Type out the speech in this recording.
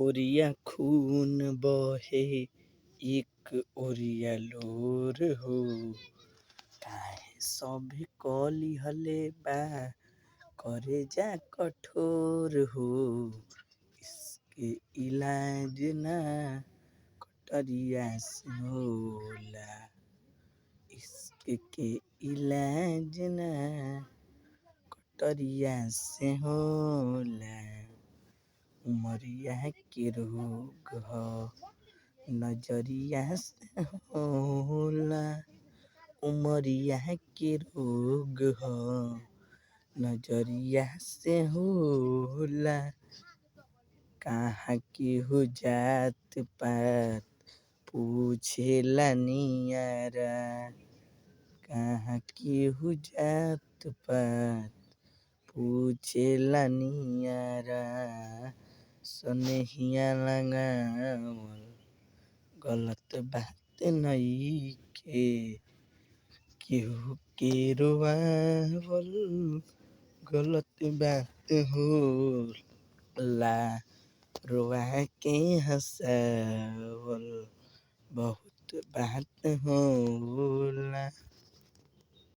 ओरिया खून बहे एक ओरिया लोर हो। काहे सभे कलिहले बा करे जा कठोर हो। इसके इलाज ना कटरिया से होला। इसके इलाज ना कटरिया से होला। उमरिया के रोग ह नजरिया से होला। उमरिया के रोग ह नजरिया से होला। कहाँ के हो जात पात पूछेला नियारा। कहाँ के हो जात पात पूछेला नियारा। सनेहिया लगावल गलत बात नइखे। केहू के रोवावल गलत बात होला। रोवा के हंसावल बहुत बात होला।